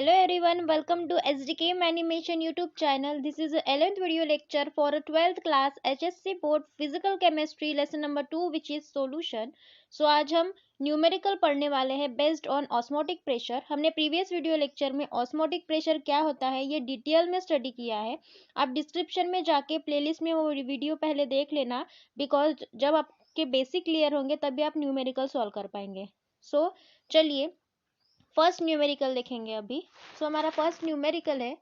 Hello everyone, welcome to SDKM Animation YouTube channel. This is the 11th video lecture for a 12th class HSC board physical chemistry lesson number 2 which is solution. So आज हम numerical पढ़ने वाले हैं based on osmotic pressure. हमने previous video lecture में osmotic pressure क्या होता है ये डिटेल में स्टडी किया है. आप डिस्क्रिप्शन में जाके प्लेलिस्ट में वो वीडियो पहले देख लेना, बिकॉज जब आपके बेसिक क्लियर होंगे तभी आप न्यूमेरिकल सॉल्व कर पाएंगे. सो चलिए फर्स्ट न्यूमेरिकल देखेंगे अभी. सो हमारा फर्स्ट न्यूमेरिकल है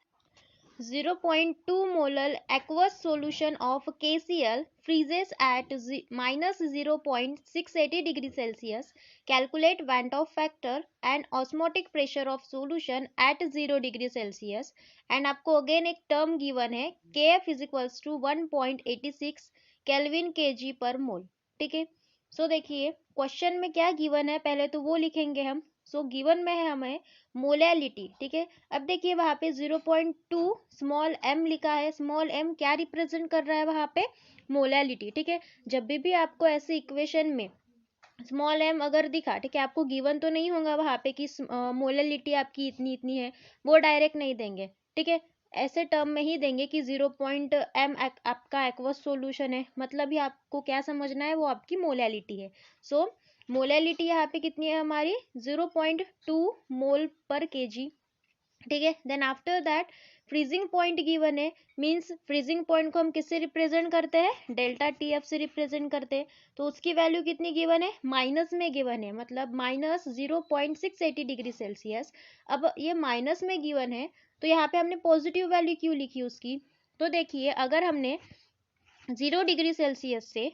0.2 molar aqueous solution of KCl freezes at minus 0.680 degree Celsius. Calculate Van 't Hoff factor and osmotic pressure of solution at 0 degree Celsius. And आपको अगेन एक term given है Kf is equals to 1.86 kelvin kg पर मोल. ठीक है. So देखिए question में क्या given है पहले तो वो लिखेंगे हम. सो गिवन में है हमें मोलैलिटी. ठीक है. अब देखिए वहां पे 0.2 स्मॉल m लिखा है. स्मॉल m क्या रिप्रेजेंट कर रहा है वहां पे? मोलैलिटी. ठीक है. जब भी आपको ऐसे इक्वेशन में स्मॉल m अगर दिखा, ठीक है, आपको गिवन तो नहीं होगा वहां पे कि मोलैलिटी आपकी इतनी इतनी है, वो डायरेक्ट नहीं देंगे. ठीक है. ऐसे टर्म में ही देंगे कि 0.m आपका एक्वस सॉल्यूशन है, मतलब ही आपको क्या समझना है, वो आपकी मोलैलिटी है. सो मोलैलिटी यहाँ पे कितनी है हमारी? 0.2 मोल पर केजी. ठीक है. Then after that freezing point given है, मींस फ्रीजिंग पॉइंट को हम किससे रिप्रेजेंट करते हैं? डेल्टा TF से रिप्रेजेंट करते हैं. तो उसकी वैल्यू कितनी गिवन है? माइनस में गिवन है, मतलब माइनस 0.680 डिग्री सेल्सियस. अब ये माइनस में गिवन है तो यहाँ पे हमने पॉजिटिव वैल्यू क्यों लिखी उसकी? तो देखिए अगर हमने 0 डिग्री सेल्सियस से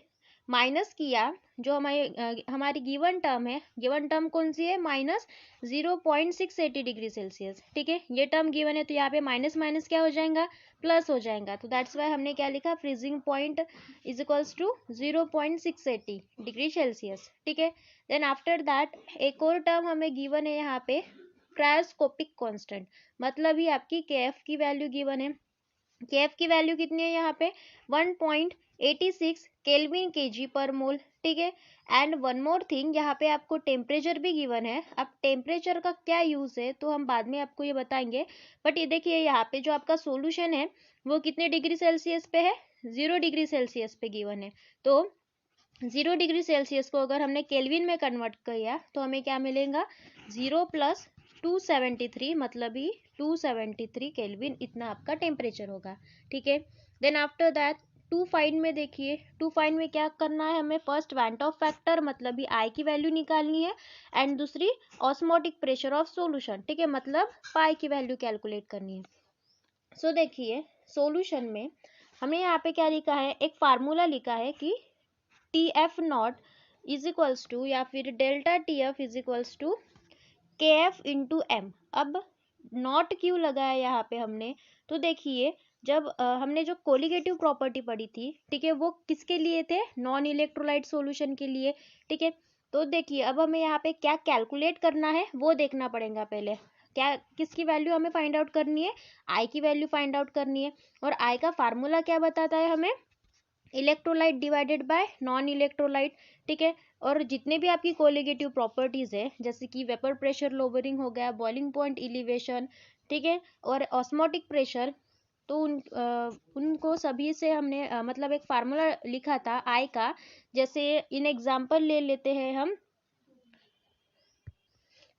माइनस किया, जो हमारी गिवन टर्म है, गिवन टर्म कौन सी है? Minus 0.680 degree Celsius. ठीक है. ये टर्म गिवन है तो यहाँ पे माइनस माइनस क्या हो जाएगा? प्लस हो जाएगा. तो दैट्स वाई हमने क्या लिखा? Freezing point is equals to 0.680 degree Celsius. ठीक है. देन आफ्टर दैट एक और टर्म हमें गिवन है यहाँ पे क्रायोस्कोपिक कांस्टेंट, मतलब ही आपकी KF की वैल्यू गिवन है. KF की वैल्यू कितनी है यहाँ पे? 1.86 केल्विन kg पर मोल. ठीक है. एंड वन मोर थिंग, यहाँ पे आपको टेम्परेचर भी गिवन है. अब टेम्परेचर का क्या यूज है तो हम बाद में आपको ये बताएंगे, बट ये देखिए यहाँ पे जो आपका सॉल्यूशन है वो कितने डिग्री सेल्सियस पे है? 0 डिग्री सेल्सियस पे गिवन है. तो 0 डिग्री सेल्सियस को अगर हमने केल्विन में कन्वर्ट किया तो हमें क्या मिलेगा? 0 प्लस 273, मतलब ही 273 केल्विन, इतना आपका टेम्परेचर होगा. ठीक है. Then after that to find में देखिए, टू फाइंड में क्या करना है हमें? फर्स्ट वैन टॉफ फैक्टर, मतलब ही I की वैल्यू निकालनी है, एंड दूसरी ऑस्मोटिक प्रेशर ऑफ सॉल्यूशन. ठीक है. मतलब पाई की वैल्यू कैलकुलेट करनी है. सो देखिए सॉल्यूशन में हमने यहाँ पे क्या लिखा है? एक फार्मूला लिखा है कि TF not is equals to, या फिर delta TF is equals to KF into M. अब नॉट क्यों लगाया यहाँ पे हमने? तो देखिए जब हमने जो कोलिगेटिव प्रॉपर्टी पढ़ी थी, ठीक है, वो किसके लिए थे? नॉन इलेक्ट्रोलाइट सॉल्यूशन के लिए. ठीक है. तो देखिए अब हमें यहाँ पे क्या कैलकुलेट करना है वो देखना पड़ेगा. पहले क्या, किसकी वैल्यू हमें फाइंड आउट करनी है? I की वैल्यू फाइंड आउट करनी है. और I का फार्मूला क्या बताता है हमें? Electrolyte divided by non electrolyte. ठीक है. और जितने भी आपकी कोलिगेटिव प्रॉपर्टीज है, जैसे कि वेपर प्रेशर लोअरिंग हो गया, बॉइलिंग पॉइंट एलिवेशन, ठीक है, और ऑस्मोटिक प्रेशर, तो उनको सभी से हमने मतलब एक फार्मूला लिखा था I का. जैसे इन एग्जांपल ले लेते हैं हम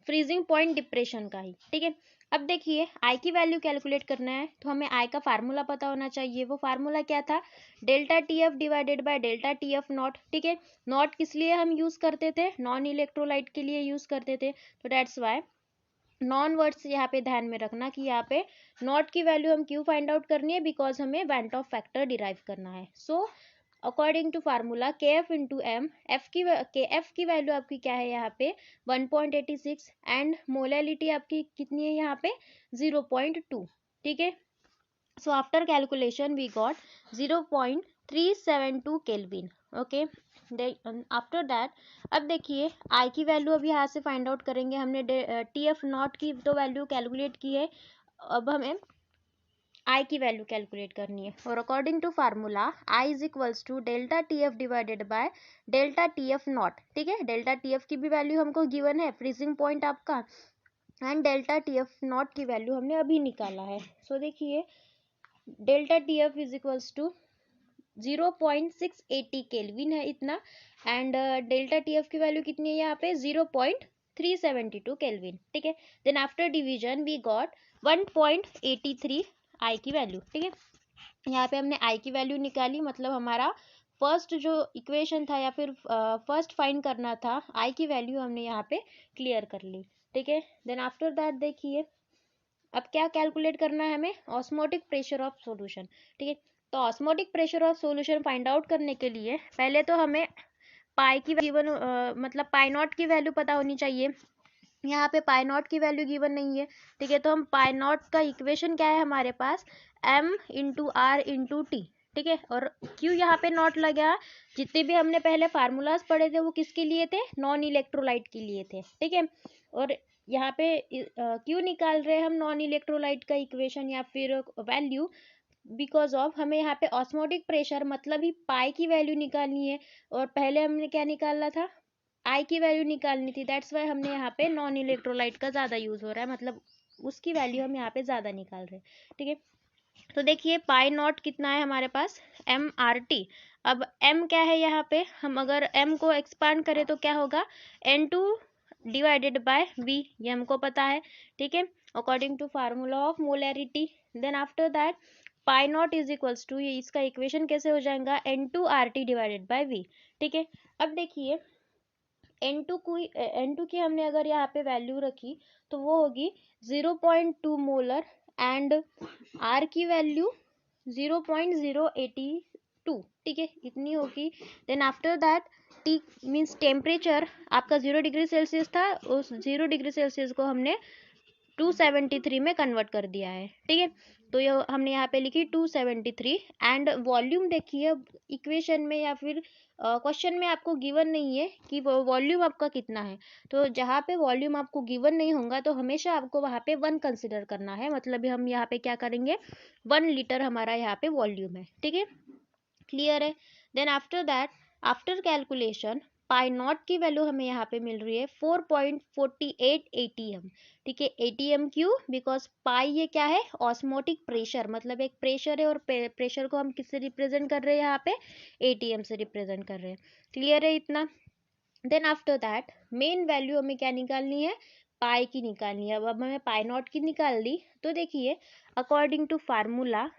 फ्रीजिंग पॉइंट डिप्रेशन का ही. ठीक है. अब देखिए I की वैल्यू कैलकुलेट करना है तो हमें I का फार्मूला पता होना चाहिए. वो फार्मूला क्या था? Delta TF divided by delta TF not. ठीक है. नॉट किस लिए हम यूज करते थे? नॉन इलेक्ट्रोलाइट के लिए यूज करते थे. तो डेट्स वाई नॉन वर्ड्स यहाँ पे ध्यान में रखना कि यहाँ पे नॉट की वैल्यू हम क्यों फाइंड आउट करनी है? बिकॉज हमें वैन टॉफ फैक्टर डिराइव करना है. So according to formula KF into M, KF की वैल्यू आपकी क्या है यहाँ पे? 1.86, एंड मोलैलिटी आपकी कितनी है यहाँ पे? 0.2. ठीक है. So after calculation we got 0.372 kelvin. Okay. After that अब देखिए I की वैल्यू अभी यहाँ से फाइंड आउट करेंगे. हमने TF नॉट की तो वैल्यू कैलकुलेट की है, अब हमें I की वैल्यू कैलकुलेट करनी है. और according to formula I is equals to delta TF divided by delta TF not. ठीक है. डेल्टा TF की भी वैल्यू हमको गिवन है, फ्रीजिंग पॉइंट आपका, and delta T F not की वैल्यू हमने अभी निकाला है। सो देखिए delta T F is equals to 0.680 kelvin है इतना, एंड डेल्टा टी एफ की वैल्यू कितनी है यहाँ पे 0.372 केल्विन। ठीक है, then after division we got 1.83 I की वैल्यू। ठीक है, यहाँ पे हमने आई की वैल्यू निकाली, मतलब हमारा फर्स्ट जो इक्वेशन था या फिर फर्स्ट फाइंड करना था आई की वैल्यू हमने यहाँ पे क्लियर कर ली। ठीक है, देन आफ्टर दैट देखिए अब क्या कैलकुलेट करना है हमें, ऑस्मोटिक प्रेशर ऑफ सॉल्यूशन। ठीक है, तो osmotic pressure of solution find out करने के लिए पहले तो हमें पाई की गिवन मतलब पाई नॉट की वैल्यू पता होनी चाहिए। यहाँ पे पाई नॉट की वैल्यू गिवन नहीं है। ठीक है, तो हम पाई नॉट का इक्वेशन क्या है हमारे पास, m into R into T. ठीक है, और क्यों यहाँ पे नॉट लगा, जितने भी हमने पहले फार्मूलाज पढ़े थे वो किसके लिए थे, नॉन इलेक्ट्रोलाइट के लिए थे। ठीक है, और यहाँ पे क्यों निकाल रहे हैं हम नॉन इलेक्ट्रोलाइट का इक्वेशन या फिर वैल्यू, बिकॉज ऑफ हमें यहाँ पे ऑस्मोटिक प्रेशर मतलब ही पाई की वैल्यू निकालनी है, और पहले हमने क्या निकालना था, आई की वैल्यू निकालनी थी। दैट्स वाई हमने यहाँ पे नॉन इलेक्ट्रोलाइट का ज़्यादा यूज़ हो रहा है, मतलब उसकी वैल्यू हम यहाँ पे ज़्यादा निकाल रहे हैं। ठीक है, तो देखिए पाई नॉट कितना है हमारे पास, एम आर टी। अब एम क्या है यहाँ पे, हम अगर एम को एक्सपांड करें तो क्या होगा, N two divided by V, ये हमको पता है। ठीक है, according to formula of molarity. Then after that pi not is equals to, ये इसका इक्वेशन कैसे हो जाएगा, N two R T divided by V. ठीक है, अब देखिए N2 की हमने अगर यहाँ पे वैल्यू रखी तो वो होगी 0.2 मोलर, एंड R की वैल्यू 0.082। ठीक है, इतनी होगी। Then after that T means temperature आपका 0 डिग्री सेल्सियस था, उस 0 डिग्री सेल्सियस को हमने 273 में कन्वर्ट कर दिया है। ठीक है, तो ये हमने यहाँ पे लिखी 273, एंड वॉल्यूम देखिए इक्वेशन में या फिर क्वेश्चन में आपको गिवन नहीं है कि वॉल्यूम आपका कितना है, तो जहाँ पे वॉल्यूम आपको गिवन नहीं होगा तो हमेशा आपको वहाँ पे 1 कंसिडर करना है, मतलब हम यहाँ पे क्या करेंगे, 1 लीटर हमारा यहाँ पे वॉल्यूम है। ठीक है, क्लियर है। Then after that after calculation pi not की वैल्यू हमें यहाँ पे मिल रही है 4.48 ATM। ठीक है, ATM क्यों, बिकॉज पाई ये क्या है, ऑस्मोटिक प्रेशर, मतलब एक प्रेशर है, और प्रेशर को हम किससे रिप्रेजेंट कर रहे हैं यहाँ पे, ATM से रिप्रेजेंट कर रहे हैं। क्लियर है इतना। Then after that main value हमें क्या निकालनी है, पाई की निकालनी है। अब हमें पाई नॉट की निकाल ली, तो देखिए अकॉर्डिंग टू फार्मूला,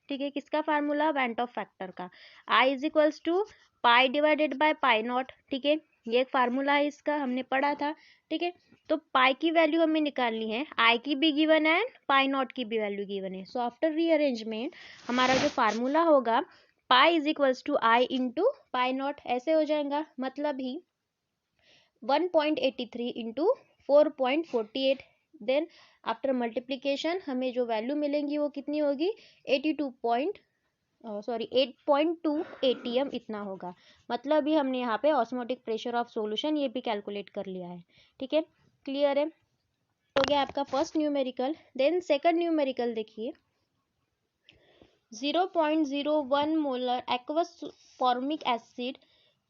ठीक है, किसका फार्मूला, वेंट ऑफ फैक्टर का, i is equals to pi divided by pi naught. ठीक है, ये एक फार्मूला है इसका, हमने पढ़ा था। ठीक है, तो पाई की वैल्यू हमें निकालनी है, आई की भी गिवन है, पाई नॉट की भी वैल्यू गिवन है। सो आफ्टर रीअरेंजमेंट हमारा जो फार्मूला होगा, pi is equals to I into pi not, ऐसे हो जाएगा, मतलब ही 1.83 इंटू 4.48। देन आफ्टर मल्टीप्लीकेशन हमें जो वैल्यू मिलेंगी वो कितनी होगी, 8.2 ATM इतना होगा, मतलब भी हमने यहाँ पे ऑस्मोटिक प्रेशर ऑफ सॉल्यूशन ये भी कैलकुलेट कर लिया है। ठीक है, क्लियर है, हो गया आपका first numerical. Then second numerical देखिए, 0.01 molar aqueous formic acid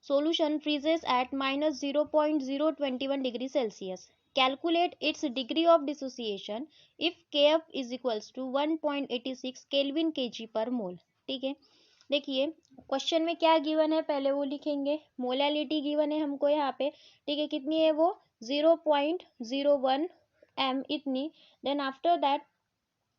solution freezes at minus 0.021 degree Celsius. Calculate its degree of dissociation if Kf is equals to 1.86 Kelvin kg per mole. ठीक है, देखिए क्वेश्चन में क्या गिवन है पहले वो लिखेंगे, मोलैलिटी गिवन है हमको यहाँ पे। ठीक है, कितनी है वो 0.01 m इतनी। Then after that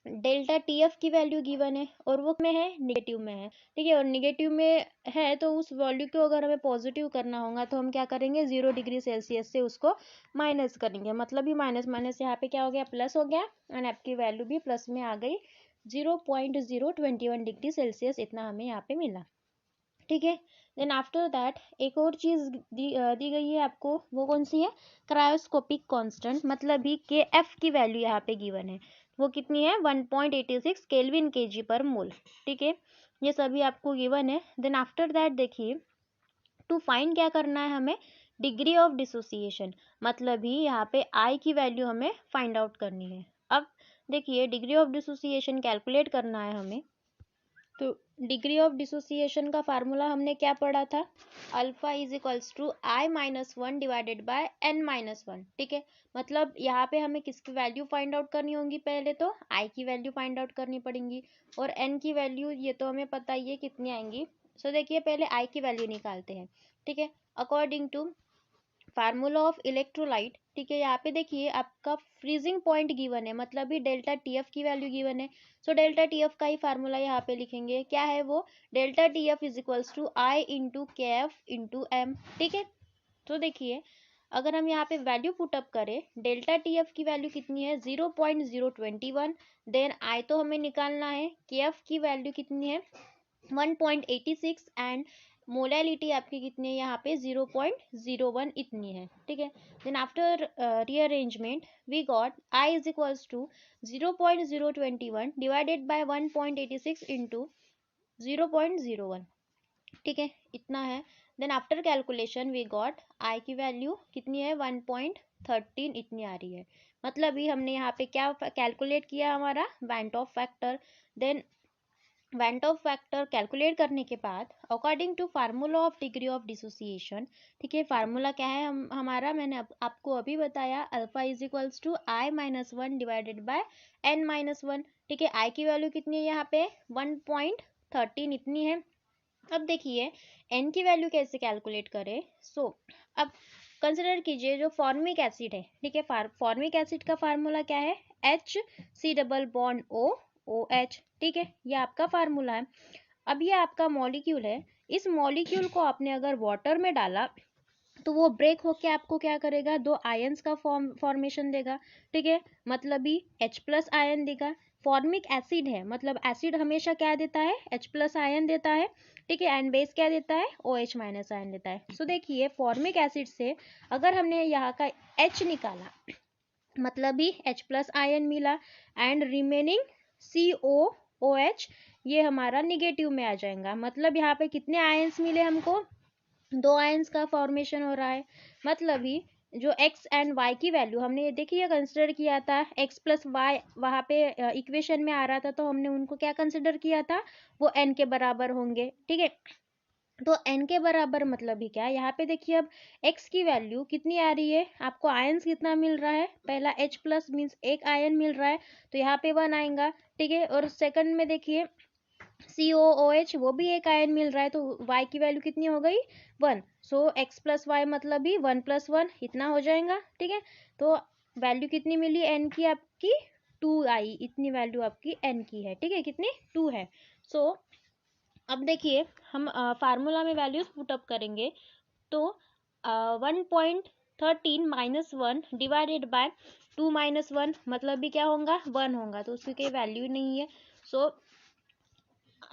delta T F की वैल्यू गिवन है, और वो में है, निगेटिव में है। ठीक है, और निगेटिव में है तो उस वैल्यू को अगर हमें पॉजिटिव करना होगा तो हम क्या करेंगे, 0 डिग्री सेल्सियस से उसको माइनस करेंगे, मतलब ही माइनस माइनस यहाँ पे क्या हो गया, प्लस हो गया, एंड आपकी वैल्यू भी प्लस में आ गई, 0.021 डिग्री सेल्सियस इतना हमें यहाँ पे मिला। ठीक है, देन आफ्टर दैट एक और चीज़ दी गई है आपको, वो कौन सी है, क्रायोस्कोपिक कांस्टेंट, मतलब भी के एफ की वैल्यू यहाँ पे गिवन है, वो कितनी है 1.86 केल्विन केजी पर मोल। ठीक है, ये सभी आपको गिवन है। देन आफ्टर दैट देखिए टू फाइंड क्या करना है हमें, डिग्री ऑफ डिसोसिएशन, मतलब ही यहाँ पे आई की वैल्यू हमें फाइंड आउट करनी है। अब देखिए डिग्री ऑफ डिसोसिएशन कैलकुलेट करना है हमें, तो डिग्री ऑफ डिसोसिएशन का फार्मूला हमने क्या पढ़ा था, alpha is equals to I-1 divided by N-1, ठीक है। मतलब यहाँ पे हमें किसकी वैल्यू फाइंड आउट करनी होगी, पहले तो I की वैल्यू फाइंड आउट करनी पड़ेगी, और N की वैल्यू ये तो हमें पता ही है कितनी आएंगी। सो देखिए पहले I की वैल्यू निकालते हैं, ठीक है। According to formula of electrolyte, ठीक है, यहाँ पे देखिए आपका फ्रीजिंग पॉइंट गिवन है, मतलब ही डेल्टा टीएफ की वैल्यू गिवन है। सो डेल्टा टीएफ का ही फार्मूला यहाँ पे लिखेंगे, क्या है वो, delta TF is equals to I into K F into M, ठीक है। तो देखिए अगर हम यहाँ पे वैल्यू पुटअप करें, डेल्टा टीएफ की वैल्यू कितनी है 0.021, देन आई तो हमें निकालना है, के एफ की वैल्यू कितनी है 1.86, एंड मोलैलिटी आपकी कितनी है यहाँ पे 0.01 इतनी है, ठीक है। Then after rearrangement we got I is equals to 0.021 divided by 1.86 into 0.01, ठीक है, इतना है। Then after calculation we got I की वैल्यू कितनी है 1.13 इतनी आ रही है। मतलब ही हमने यहाँ पे क्या कैलकुलेट किया, हमारा van't Hoff factor. Then van't Hoff factor calculate करने के बाद according to formula of degree of dissociation, ठीक है, फार्मूला क्या है हमारा, मैंने आपको अभी बताया, alpha is equals to I-1 divided by N-1, ठीक है। आई की वैल्यू कितनी है यहाँ पे 1.13 इतनी है। अब देखिए एन की वैल्यू कैसे कैलकुलेट करें। अब कंसिडर कीजिए जो फॉर्मिक एसिड है, ठीक है, फॉर्मिक एसिड का फार्मूला क्या है, H, C double bond O OH, ठीक है, ये आपका फार्मूला है। अब ये आपका मॉलिक्यूल है, इस मॉलिक्यूल को आपने अगर वाटर में डाला तो वो ब्रेक होके आपको क्या करेगा, दो आयंस का फॉर्मेशन देगा, ठीक है, मतलब ही H+ आयन देगा। फॉर्मिक एसिड है, मतलब एसिड हमेशा क्या देता है, H+ आयन देता है, ठीक है, एंड बेस क्या देता है, OH- आयन देता है। सो देखिए फॉर्मिक एसिड से अगर हमने यहाँ का H निकाला, मतलब ही H+ आयन मिला, एंड रिमेनिंग COOH ये हमारा निगेटिव में आ जाएगा। मतलब यहाँ पे कितने आयंस मिले हमको, दो आयंस का फॉर्मेशन हो रहा है। मतलब ही जो x एंड y की वैल्यू हमने ये देखिए कंसिडर किया था, x+y वहाँ पे इक्वेशन में आ रहा था, तो हमने उनको क्या कंसिडर किया था, वो n के बराबर होंगे, ठीक है। तो n के बराबर मतलब ही क्या, यहाँ पे देखिए अब x की वैल्यू कितनी आ रही है, आपको आयंस कितना मिल रहा है, पहला H+ मीन्स एक आयन मिल रहा है, तो यहाँ पे 1 आएगा, ठीक है। और सेकंड में देखिए COOH वो भी एक आयन मिल रहा है, तो y की वैल्यू कितनी हो गई 1। सो x+y मतलब भी 1+1 इतना हो जाएगा, ठीक है। तो वैल्यू कितनी मिली n की आपकी 2 आई, इतनी वैल्यू आपकी n की है, ठीक है, कितनी 2 है। सो अब देखिए हम फार्मूला में वैल्यूज पुटअप करेंगे, तो 1.13 -1 डिवाइडेड बाय 2 - 1 मतलब भी क्या होगा 1 होगा, तो उसकी कोई वैल्यू नहीं है। सो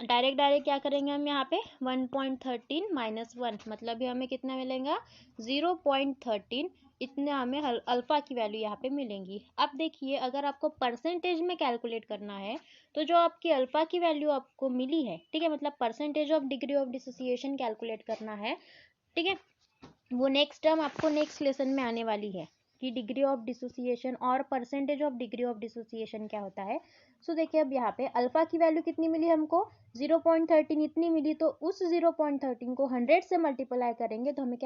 डायरेक्ट क्या करेंगे हम यहाँ पे 1.13 -1 मतलब भी हमें कितना मिलेगा 0.13, इतने हमें अल्फा की वैल्यू यहाँ पे मिलेंगी। अब देखिए अगर आपको परसेंटेज में कैलकुलेट करना है, तो जो आपकी अल्फा की वैल्यू आपको मिली है, ठीक है, मतलब percentage of degree of dissociation calculate करना है, ठीक है, वो नेक्स्ट टर्म आपको नेक्स्ट लेसन में आने वाली है कि डिग्री ऑफ डिसोसिएशन और percentage of degree of dissociation क्या होता है। सो देखिए अब यहाँ पे अल्फा की वैल्यू कितनी मिली हमको 0.13 इतनी मिली, तो उस 0.13 को 100 से मल्टीप्लाई करेंगे तो हमें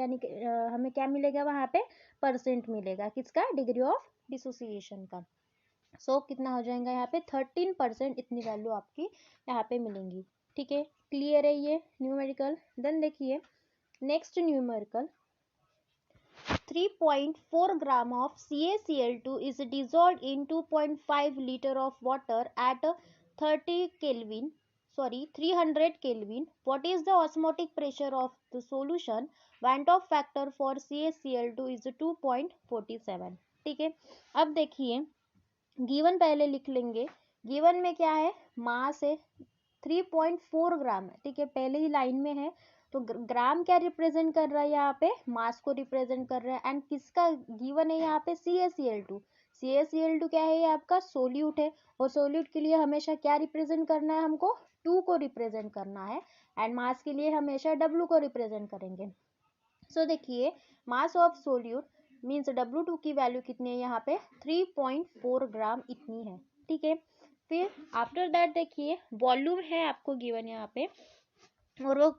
क्या मिलेगा वहाँ पे परसेंट मिलेगा, किसका, डिग्री ऑफ डिसोसिएशन का। सो कितना हो जाएगा यहाँ पे 13% इतनी वैल्यू आपकी यहाँ पे मिलेंगी, ठीक है। क्लियर है ये न्यूमेरिकल। देन देखिए next numerical, 3.4 gram of CaCl2 is dissolved in 2.5 liter of water at 300 Kelvin. What is the osmotic pressure of the solution? Van 't Hoff factor for CaCl2 is 2.47, ठीक है। अब देखिए given पहले लिख लेंगे, given में क्या है, मास है 3.4 ग्राम है, ठीक है, पहले ही लाइन में है, तो ग्राम क्या रिप्रेजेंट कर रहा है यहाँ पे, मास को रिप्रेजेंट कर रहा है, एंड किसका गिवन है यहाँ पे CaCl2। CaCl2 क्या है, ये आपका सोल्यूट है, और सोल्यूट के लिए हमेशा क्या रिप्रेजेंट करना है, हमको 2 को रिप्रेजेंट करना है, एंड मास के लिए हमेशा W को रिप्रेजेंट करेंगे। सो देखिए mass of solute means W2 की वैल्यू कितनी है यहाँ पे 3.4 ग्राम इतनी है, ठीक है। फिर आफ्टर दैट देखिए वॉल्यूम है आपको गिवन यहाँ पे, और वो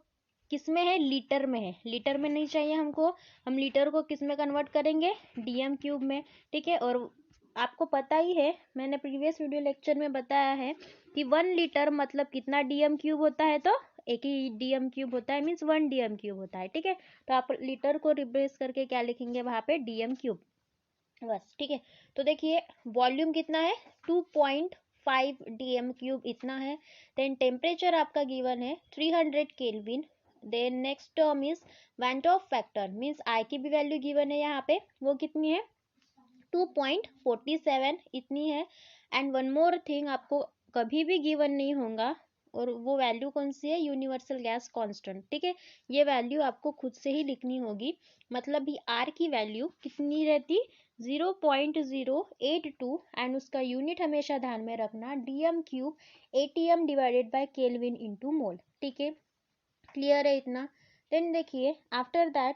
किस में है, लीटर में है। लीटर में नहीं चाहिए हमको, हम लीटर को किस में कन्वर्ट करेंगे, डीएम क्यूब में। ठीक है, और आपको पता ही है, मैंने प्रीवियस वीडियो लेक्चर में बताया है कि 1 लीटर मतलब कितना डीएम क्यूब होता है, तो एक ही डीएम क्यूब होता है, मीन्स 1 डीएम क्यूब होता है। ठीक है, तो आप लीटर को रिप्लेस करके क्या लिखेंगे वहां पे, डीएम क्यूब, बस। ठीक है, तो देखिए वॉल्यूम कितना है, 2.5 डीएम क्यूब इतना है। देन टेम्परेचर आपका गिवन है 300 kelvin. Then next term is van't Hoff factor, means I की भी वैल्यू गिवन है यहाँ पे, वो कितनी है, 2.47 इतनी है। एंड वन मोर थिंग आपको कभी भी गिवन नहीं होगा, और वो वैल्यू कौन सी है, यूनिवर्सल गैस कांस्टेंट। ठीक है, ये वैल्यू आपको खुद से ही लिखनी होगी, मतलब भी आर की वैल्यू कितनी रहती, 0.082, एंड उसका यूनिट हमेशा ध्यान में रखना, DM cube ATM divided by kelvin into मोल। ठीक है, क्लियर है इतना। देन देखिए आफ्टर दैट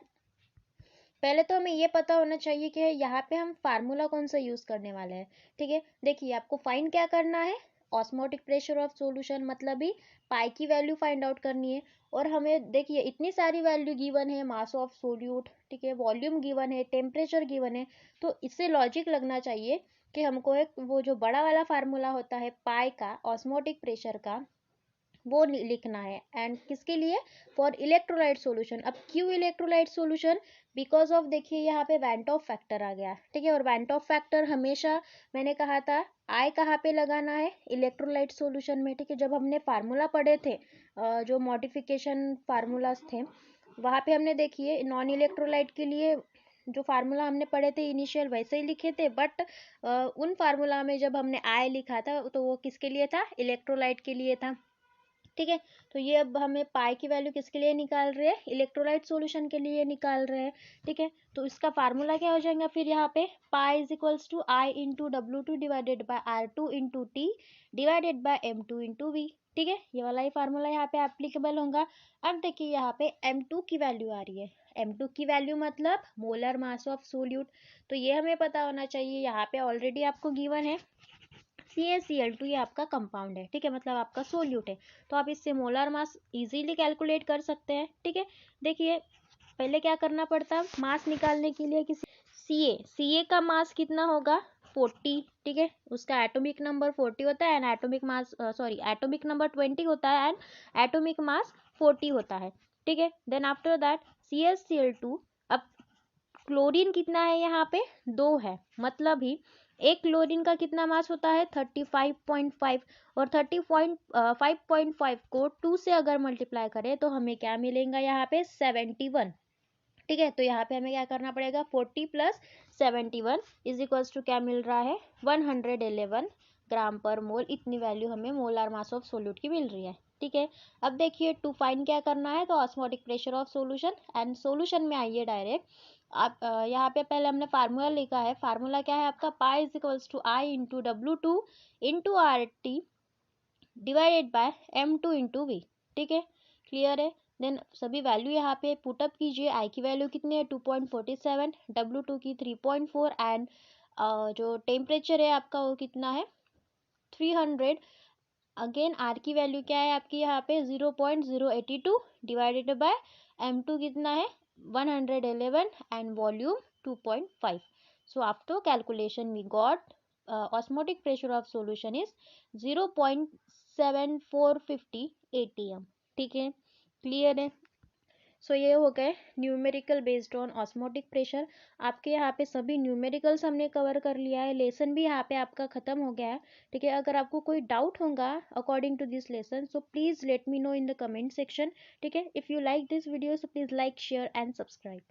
पहले तो हमें ये पता होना चाहिए कि यहाँ पे हम फार्मूला कौन सा यूज करने वाले हैं। ठीक है, देखिए आपको फाइंड क्या करना है, ऑस्मोटिक प्रेशर ऑफ सॉल्यूशन, मतलब ही पाई की वैल्यू फाइंड आउट करनी है। और हमें देखिए इतनी सारी वैल्यू गिवन है, मास ऑफ सोल्यूट, ठीक है, वॉल्यूम गिवन है, टेम्परेचर गिवन है, तो इससे लॉजिक लगना चाहिए कि हमको एक वो जो बड़ा वाला फार्मूला होता है पाई का, ऑस्मोटिक प्रेशर का, वो लिखना है। एंड किसके लिए, फॉर इलेक्ट्रोलाइट सॉल्यूशन। अब क्यों इलेक्ट्रोलाइट सॉल्यूशन, बिकॉज ऑफ देखिए यहाँ पे वेंट ऑफ फैक्टर आ गया। ठीक है, और वेंट ऑफ फैक्टर हमेशा मैंने कहा था आई कहाँ पे लगाना है, इलेक्ट्रोलाइट सॉल्यूशन में। ठीक है, जब हमने फार्मूला पढ़े थे, जो मॉडिफिकेशन फार्मूलाज थे, वहाँ पे हमने देखिए नॉन इलेक्ट्रोलाइट के लिए जो फार्मूला हमने पढ़े थे इनिशियल वैसे ही लिखे थे, बट उन फार्मूला में जब हमने आई लिखा था तो वो किसके लिए था, इलेक्ट्रोलाइट के लिए था। ठीक है, तो ये अब हमें पाई की वैल्यू किसके लिए निकाल रहे हैं, इलेक्ट्रोलाइट सॉल्यूशन के लिए निकाल रहे हैं। ठीक है, तो इसका फार्मूला क्या हो जाएगा फिर यहाँ पे, pi is equals to I into W2 divided by R2 into T divided by M2 into V. ठीक है, ये वाला ही फार्मूला यहाँ पे एप्लीकेबल होगा। अब देखिए यहाँ पे M2 की वैल्यू आ रही है, M2 की वैल्यू मतलब मोलर मास ऑफ सोल्यूट, तो ये हमें पता होना चाहिए। यहाँ पे ऑलरेडी आपको गिवन है CaCl2, ये आपका कंपाउंड है। ठीक है, मतलब आपका सोल्यूट है, तो आप इससे मोलर मास इजीली कैलकुलेट कर सकते हैं। ठीक है, देखिए पहले क्या करना पड़ता है मास निकालने के लिए, किसी Ca का मास कितना होगा, 40। ठीक है, उसका एटॉमिक नंबर 40 होता है, and atomic mass atomic number 20 होता है, एंड एटॉमिक मास 40 होता है। ठीक है, देन आफ्टर दैट CaCl2। अब क्लोरीन कितना है यहाँ पे, 2 है, मतलब ही एक क्लोरीन का कितना मास होता है, 35.5, और 30.5 को 2 से अगर मल्टीप्लाई करें तो हमें क्या मिलेगा यहाँ पे, 71। ठीक है, तो यहाँ पे हमें क्या करना पड़ेगा, 40 प्लस 71 इज इक्वल्स टू क्या मिल रहा है, 111 ग्राम पर मोल, इतनी वैल्यू हमें मोलार मास ऑफ सोल्यूट की मिल रही है। ठीक है, अब देखिए टू फाइंड क्या करना है, तो osmotic pressure of solution, and solution में आइए डायरेक्ट। आप यहाँ पे पहले हमने फार्मूला लिखा है, फार्मूला क्या है आपका, pi is equals to I into W2 into RT divided by M2 into V. ठीक है, क्लियर है। देन सभी वैल्यू यहाँ पे पुटअप कीजिए, आई की वैल्यू कितनी है, 2.47, W2 की 3.4, एंड जो टेम्परेचर है आपका वो कितना है, 300। अगेन आर की वैल्यू क्या है आपकी यहाँ पे, 0.082 डिवाइडेड बाय M2 कितना है, 111, and volume 2.5। So after calculation we got osmotic pressure of solution is 0.7450 atm। ठीक है, क्लियर है। सो ये हो गए numerical based on osmotic pressure. आपके यहाँ पे सभी न्यूमेरिकल्स हमने कवर कर लिया है, लेसन भी यहाँ पे आपका खत्म हो गया है। ठीक है, अगर आपको कोई डाउट होगा according to this lesson, so please let me know in the comment section. ठीक है, if you like this video so please like share and subscribe.